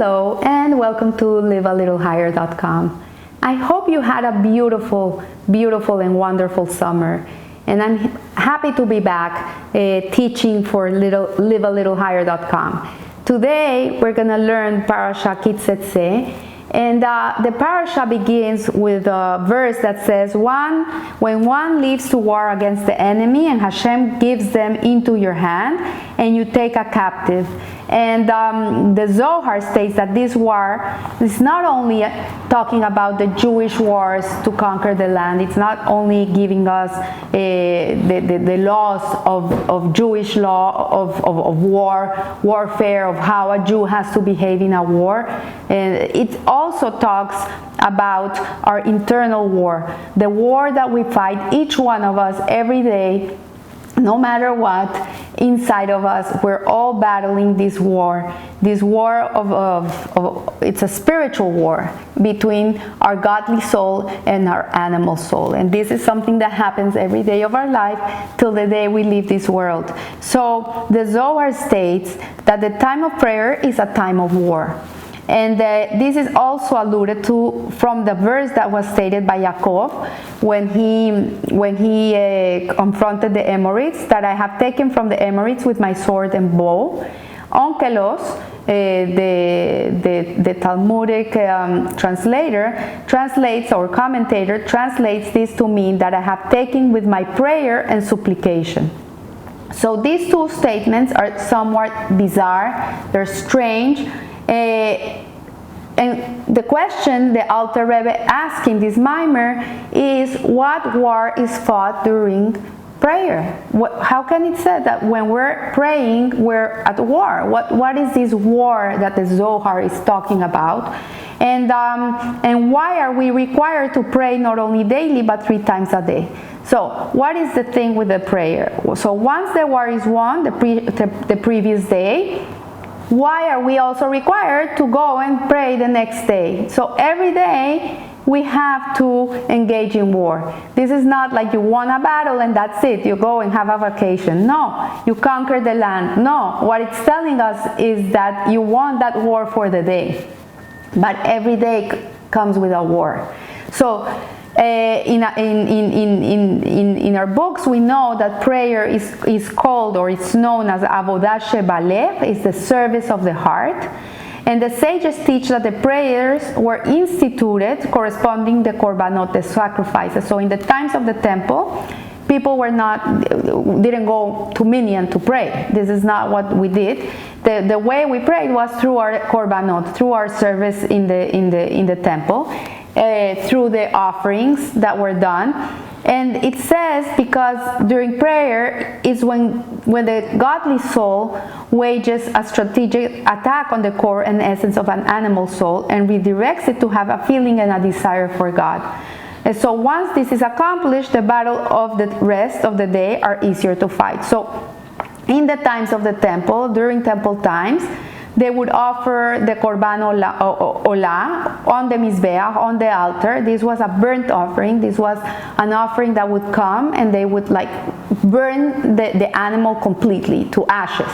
Hello and welcome to livealittlehigher.com. I hope you had a beautiful and wonderful summer, and I'm happy to be back teaching for livealittlehigher.com. Today we're going to learn Parasha Teitzei, and the parasha begins with a verse that says, when one leaves to war against the enemy and Hashem gives them into your hand and you take a captive. And the Zohar states that this war is not only talking about the Jewish wars to conquer the land, it's not only giving us the laws of Jewish law, of warfare, of how a Jew has to behave in a war. It also talks about our internal war, the war that we fight, each one of us, every day. No matter what, inside of us, we're all battling this war of it's a spiritual war between our godly soul and our animal soul. And this is something that happens every day of our life till the day we leave this world. So the Zohar states that the time of prayer is a time of war. And this is also alluded to from the verse that was stated by Yaakov when he confronted the Amorites, that I have taken from the Amorites with my sword and bow. Onkelos, the Talmudic translator, translates, or commentator, translates this to mean that I have taken with my prayer and supplication. So these two statements are somewhat bizarre, they're strange. And the question the Alter Rebbe asks in this mimer is, what war is fought during prayer? How can it say that when we're praying we're at war? What is this war that the Zohar is talking about? And why are we required to pray not only daily but 3 times a day? So what is the thing with the prayer? So once the war is won, the previous day, why are we also required to go and pray the next day? So every day we have to engage in war. This is not like you won a battle and that's it, you go and have a vacation. No, you conquer the land. No, what it's telling us is that you won that war for the day. But every day comes with a war. So in our books we know that prayer is called, or it's known as avodah shebalev, is the service of the heart. And the sages teach that the prayers were instituted corresponding the korbanot, the sacrifices. So in the times of the temple, people didn't go to Minyan to pray. This is not what we did. The way we prayed was through our korbanot, through our service in the temple. Through the offerings that were done. And it says because during prayer is when the godly soul wages a strategic attack on the core and essence of an animal soul and redirects it to have a feeling and a desire for God. And so once this is accomplished, the battle of the rest of the day are easier to fight. So in the times of the temple, during temple times, they would offer the korban olah on the mizbeach, on the altar. This was a burnt offering. This was an offering that would come and they would burn the animal completely to ashes.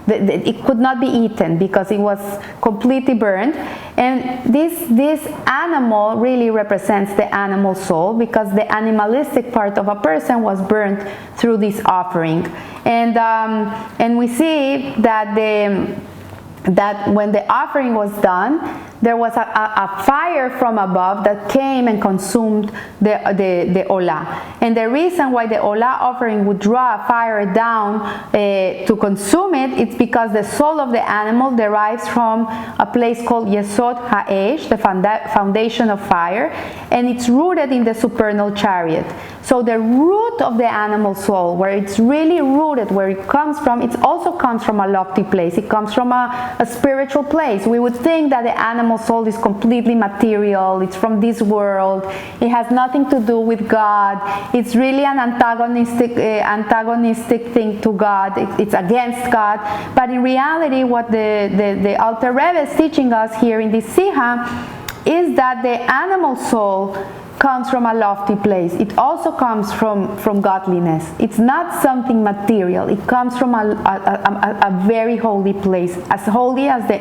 It could not be eaten because it was completely burned. And this animal really represents the animal soul, because the animalistic part of a person was burnt through this offering. And we see that when the offering was done, there was a fire from above that came and consumed the olah. And the reason why the olah offering would draw a fire down to consume it, it's because the soul of the animal derives from a place called Yesod Ha'esh, the foundation of fire, and it's rooted in the supernal chariot. So the root of the animal soul, where it's really rooted, where it comes from, it also comes from a lofty place. It comes from a spiritual place. We would think that the animal soul is completely material, it's from this world, it has nothing to do with God, it's really an antagonistic thing to God, it's against God. But in reality, what the Alter Rebbe is teaching us here in this Siha is that the animal soul comes from a lofty place. It also comes from godliness. It's not something material. It comes from a very holy place, as holy as the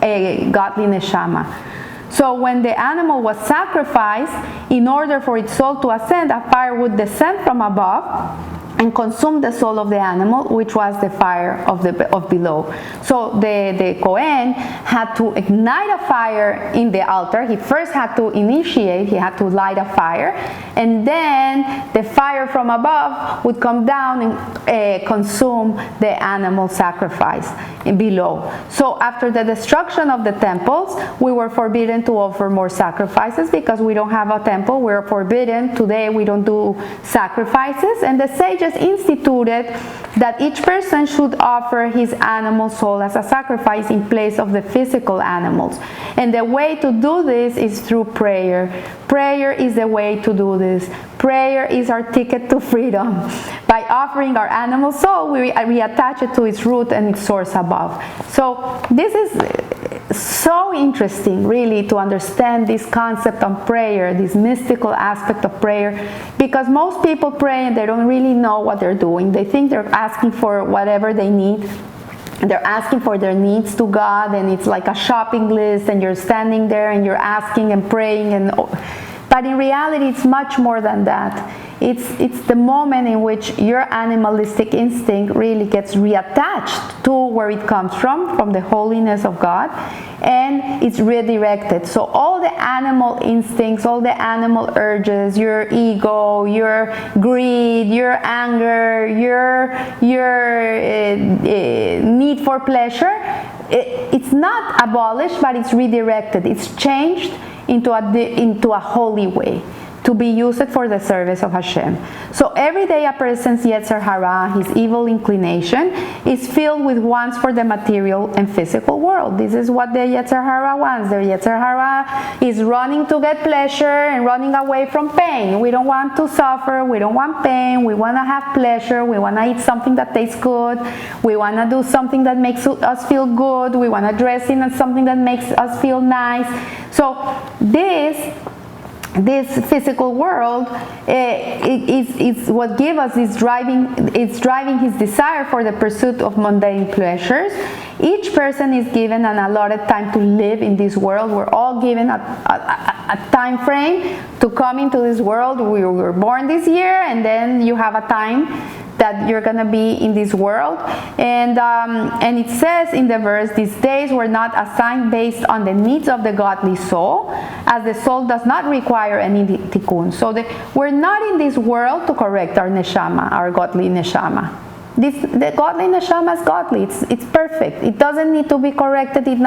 a godly neshama. So when the animal was sacrificed, in order for its soul to ascend, a fire would descend from above and consume the soul of the animal, which was the fire of below. So the Kohen had to ignite a fire in the altar. He first had to initiate, he had to light a fire, and then the fire from above would come down and consume the animal sacrifice below. So after the destruction of the temples, we were forbidden to offer more sacrifices because we don't have a temple. We're forbidden. Today we don't do sacrifices, and the sages instituted that each person should offer his animal soul as a sacrifice in place of the physical animals. And the way to do this is through prayer. Prayer is the way to do this. Prayer is our ticket to freedom. By offering our animal soul, we attach it to its root and its source above. So this is so interesting, really, to understand this concept of prayer, this mystical aspect of prayer, because most people pray and they don't really know what they're doing. They think they're asking for whatever they need. They're asking for their needs to God, and it's like a shopping list, and you're standing there and you're asking and praying, but in reality it's much more than that. It's the moment in which your animalistic instinct really gets reattached to where it comes from the holiness of God, and it's redirected. So all the animal instincts, all the animal urges, your ego, your greed, your anger, your need for pleasure, it's not abolished, but it's redirected. It's changed into a holy way, to be used for the service of Hashem. So every day a person's Yetzer Hara, his evil inclination, is filled with wants for the material and physical world. This is what the Yetzer Hara wants. The Yetzer Hara is running to get pleasure and running away from pain. We don't want to suffer. We don't want pain. We want to have pleasure. We want to eat something that tastes good. We want to do something that makes us feel good. We want to dress in something that makes us feel nice. So this physical world is what gives us this driving his desire for the pursuit of mundane pleasures. Each person is given an allotted time to live in this world. We're all given a time frame to come into this world. We were born this year, and then you have a time that you're going to be in this world, and it says in the verse, these days were not assigned based on the needs of the godly soul, as the soul does not require any tikkun. So we're not in this world to correct our neshama, our godly neshama. The godly neshama is godly. It's perfect. It doesn't need to be corrected. It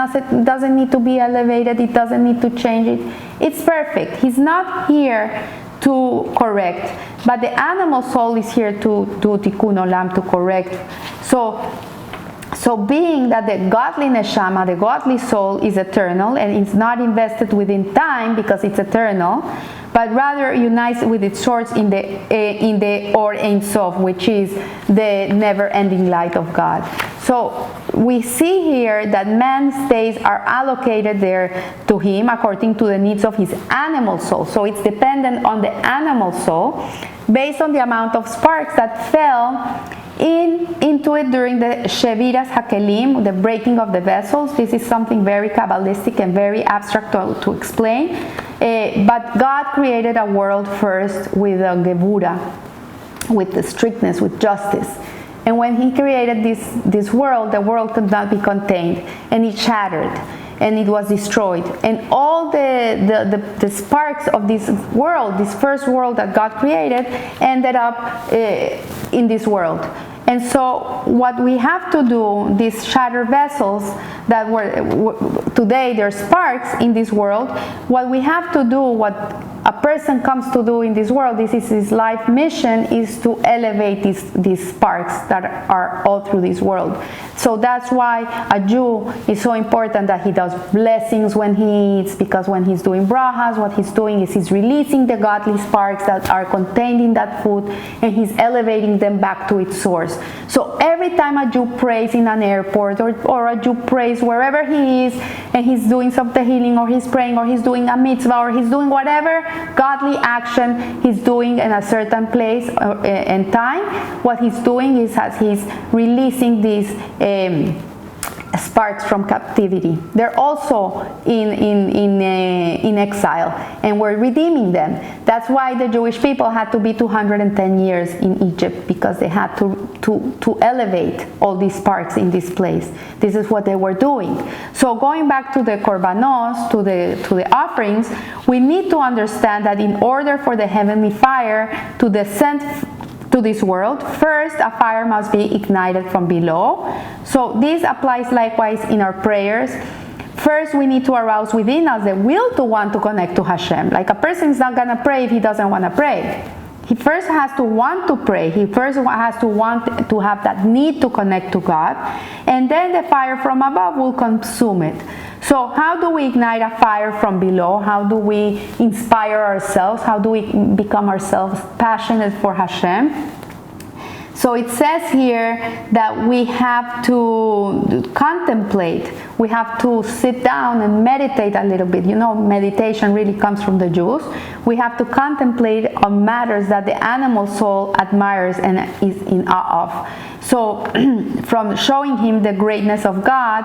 doesn't need to be elevated. It doesn't need to change it. It's perfect. He's not here to correct, but the animal soul is here to do tikkun olam, to correct. So being that the godly neshama, the godly soul, is eternal and it's not invested within time because it's eternal, but rather unites with its source in the Or Ein Sof, which is the never-ending light of God. So we see here that man's days are allocated there to him according to the needs of his animal soul. So it's dependent on the animal soul based on the amount of sparks that fell into it during the Sheviras HaKelim, the breaking of the vessels. This is something very Kabbalistic and very abstract to explain. But God created a world first with a Gevura, with the strictness, with justice. And when he created this world, the world could not be contained, and it shattered, and it was destroyed. And all the sparks of this world, this first world that God created, ended up in this world. And so what we have to do, these shattered vessels that were today, they're sparks in this world, what we have to do, what a person comes to do in this world, this is his life mission, is to elevate these sparks that are all through this world. So that's why a Jew is so important that he does blessings when he eats, because when he's doing brahas, what he's doing is he's releasing the godly sparks that are contained in that food, and he's elevating them back to its source. So every time a Jew prays in an airport, or a Jew prays wherever he is, and he's doing some healing, or he's praying, or he's doing a mitzvah, or he's doing whatever godly action he's doing in a certain place and time, what he's doing is he's releasing these sparks from captivity. They're also in exile, and we're redeeming them. That's why the Jewish people had to be 210 years in Egypt, because they had to elevate all these sparks in this place. This is what they were doing. So going back to the korbanos, to the offerings, we need to understand that in order for the heavenly fire to descend to this world, first a fire must be ignited from below. So this applies likewise in our prayers. First, we need to arouse within us the will to want to connect to Hashem. Like, a person is not going to pray if he doesn't want to pray. He first has to want to pray. He first has to want to have that need to connect to God. And then the fire from above will consume it. So how do we ignite a fire from below? How do we inspire ourselves? How do we become ourselves passionate for Hashem? So it says here that we have to contemplate. We have to sit down and meditate a little bit. You know, meditation really comes from the Jews. We have to contemplate on matters that the animal soul admires and is in awe of. So from showing him the greatness of God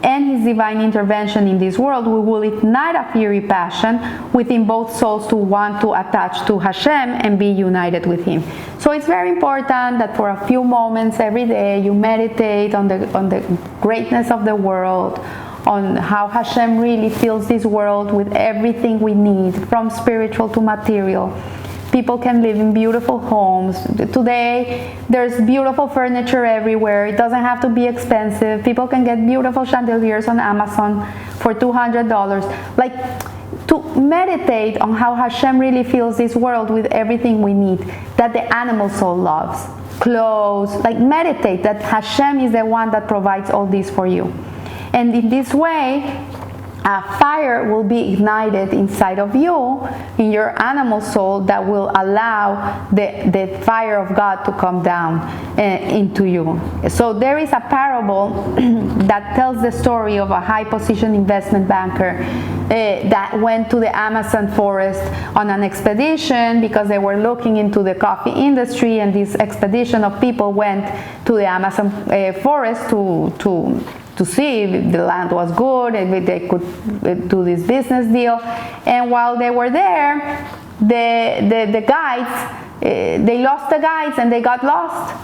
and his divine intervention in this world, we will ignite a fiery passion within both souls to want to attach to Hashem and be united with him. So it's very important that for a few moments every day you meditate on the greatness of the world, on how Hashem really fills this world with everything we need, from spiritual to material. People can live in beautiful homes. Today, there's beautiful furniture everywhere. It doesn't have to be expensive. People can get beautiful chandeliers on Amazon for $200. Like, to meditate on how Hashem really fills this world with everything we need, that the animal soul loves. Clothes, like, meditate that Hashem is the one that provides all this for you. And in this way, a fire will be ignited inside of you, in your animal soul, that will allow the fire of God to come down into you. So there is a parable that tells the story of a high-position investment banker that went to the Amazon forest on an expedition because they were looking into the coffee industry, and this expedition of people went to the Amazon forest to see if the land was good, if they could do this business deal. And while they were there, the guides, they lost the guides and they got lost.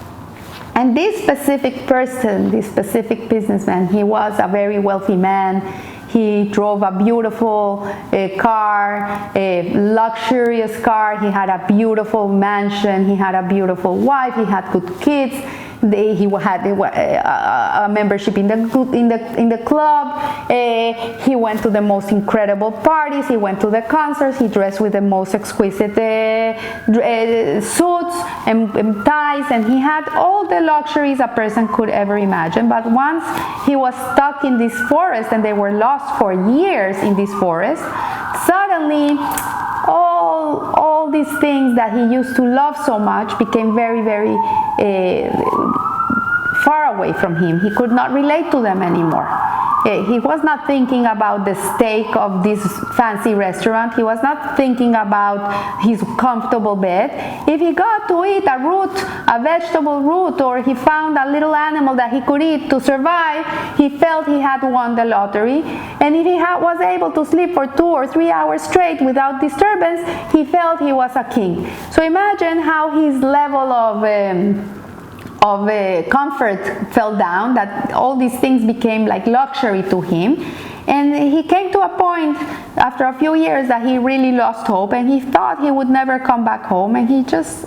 And this specific person, this specific businessman, he was a very wealthy man. He drove a beautiful car, a luxurious car. He had a beautiful mansion. He had a beautiful wife. He had good kids. He had a membership in the club. He went to the most incredible parties. He went to the concerts. He dressed with the most exquisite suits and ties, and he had all the luxuries a person could ever imagine. But once he was stuck in this forest, and they were lost for years in this forest, suddenly all these things that he used to love so much became very, very far away from him. He could not relate to them anymore. He was not thinking about the steak of this fancy restaurant. He was not thinking about his comfortable bed. If he got to eat a root, a vegetable root, or he found a little animal that he could eat to survive, he felt he had won the lottery. And if he was able to sleep for 2 or 3 hours straight without disturbance, he felt he was a king. So imagine how his level of comfort fell down, that all these things became like luxury to him. And he came to a point after a few years that he really lost hope, and he thought he would never come back home, and he just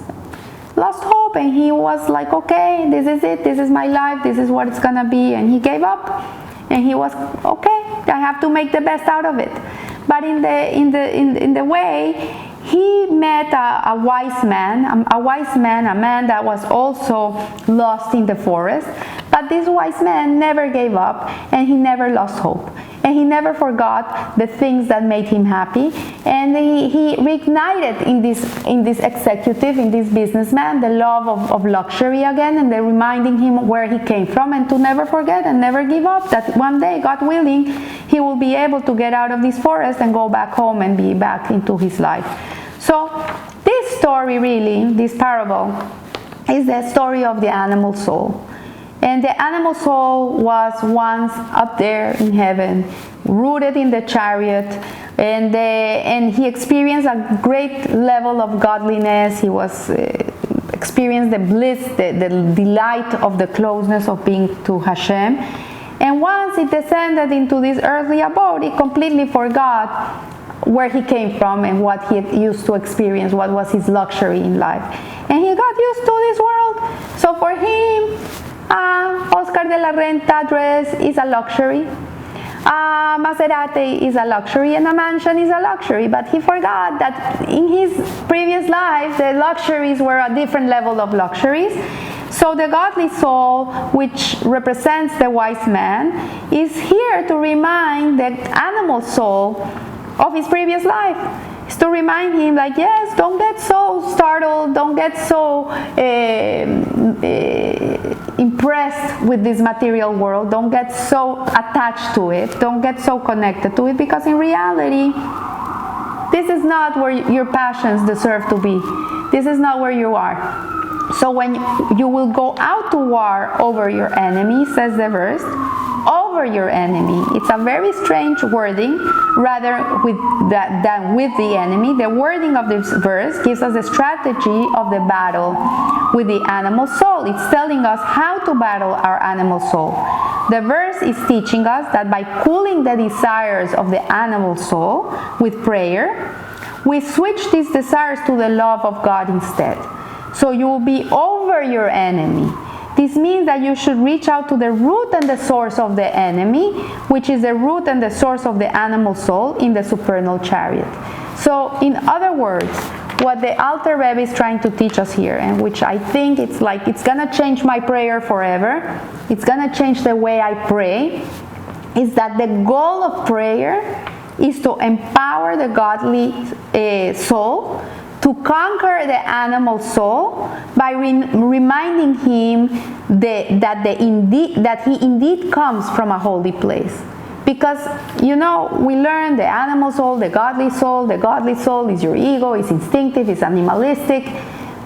lost hope, and he was like, okay, this is it, this is my life, this is what it's gonna be. And he gave up, and he was, okay, I have to make the best out of it. But in the way, he met a wise man, a man that was also lost in the forest. But this wise man never gave up, and he never lost hope. And he never forgot the things that made him happy. And he reignited in this executive, in this businessman, the love of luxury again, and they're reminding him where he came from, and to never forget and never give up, that one day, God willing, he will be able to get out of this forest and go back home and be back into his life. So this story, really, this parable, is the story of the animal soul. And the animal soul was once up there in heaven, rooted in the chariot, and he experienced a great level of godliness. He was experienced the bliss, the delight of the closeness of being to Hashem. And once he descended into this earthly abode, he completely forgot where he came from and what he used to experience, what was his luxury in life. And he got used to this world. So for him, Oscar de la Renta dress is a luxury. Maserati is a luxury, and a mansion is a luxury. But he forgot that in his previous life, the luxuries were a different level of luxuries. So the godly soul, which represents the wise man, is here to remind the animal soul of his previous life. It's to remind him, like, yes, don't get so startled, don't get so impressed with this material world, don't get so attached to it, don't get so connected to it, because in reality, this is not where your passions deserve to be. This is not where you are. So when you will go out to war over your enemy, says the verse, over your enemy. It's a very strange wording, rather than with the enemy. The wording of this verse gives us the strategy of the battle with the animal soul. It's telling us how to battle our animal soul. The verse is teaching us that by cooling the desires of the animal soul with prayer, we switch these desires to the love of God instead. So you will be over your enemy. This means that you should reach out to the root and the source of the enemy, which is the root and the source of the animal soul in the supernal chariot. So in other words, what the Alter Rebbe is trying to teach us here, and which I think it's gonna change my prayer forever, it's gonna change the way I pray, is that the goal of prayer is to empower the godly soul to conquer the animal soul by reminding him that he indeed comes from a holy place. Because, we learn the animal soul, the godly soul. The godly soul is your ego, it's instinctive, it's animalistic.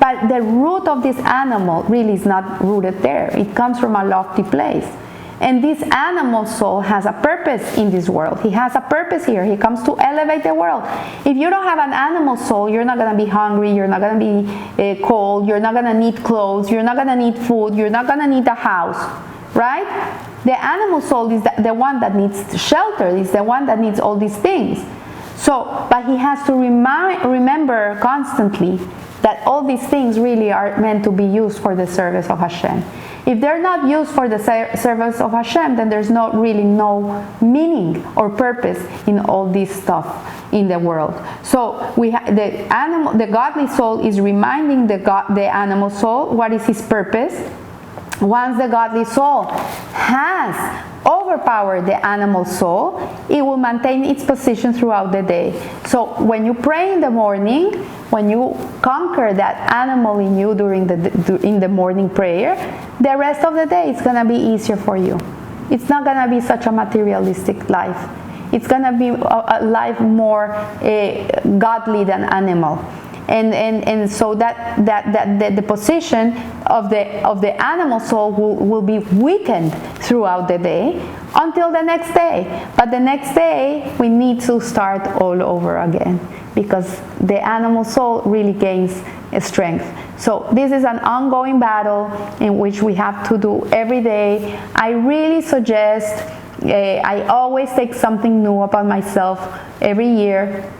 But the root of this animal really is not rooted there. It comes from a lofty place. And this animal soul has a purpose in this world. He has a purpose here. He comes to elevate the world. If you don't have an animal soul, you're not going to be hungry, you're not going to be cold, you're not going to need clothes, you're not going to need food, you're not going to need a house, right? The animal soul is the one that needs shelter, is the one that needs all these things. So, but he has to remember constantly that all these things really are meant to be used for the service of Hashem. If they're not used for the service of Hashem, then there's no meaning or purpose in all this stuff in the world. So the godly soul is reminding the animal soul what is his purpose. Once the godly soul has overpowered the animal soul, it will maintain its position throughout the day. So when you pray in the morning, when you conquer that animal in you in the morning prayer, the rest of the day is going to be easier for you. It's not going to be such a materialistic life. It's going to be a life more godly than animal. And so that the position of the animal soul will be weakened throughout the day until the next day. But the next day we need to start all over again, because the animal soul really gains strength. So this is an ongoing battle in which we have to do every day. I really suggest, I always take something new upon myself every year.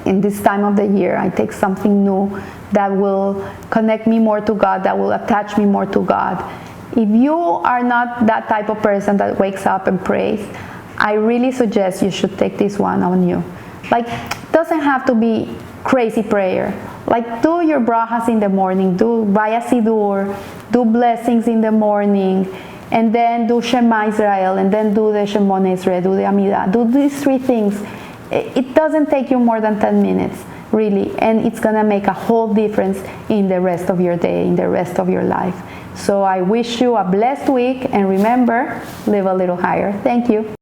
In this time of the year, I take something new that will connect me more to God, that will attach me more to God. If you are not that type of person that wakes up and prays, I really suggest you should take this one on you. Like, doesn't have to be crazy prayer. Like, do your brachas in the morning, do Vaya Sidur, do blessings in the morning, and then do Shema Israel, and then do the Shemona Israel, do the Amidah. Do these three things. It doesn't take you more than 10 minutes, really, and it's going to make a whole difference in the rest of your day, in the rest of your life. So I wish you a blessed week, and remember, live a little higher. Thank you.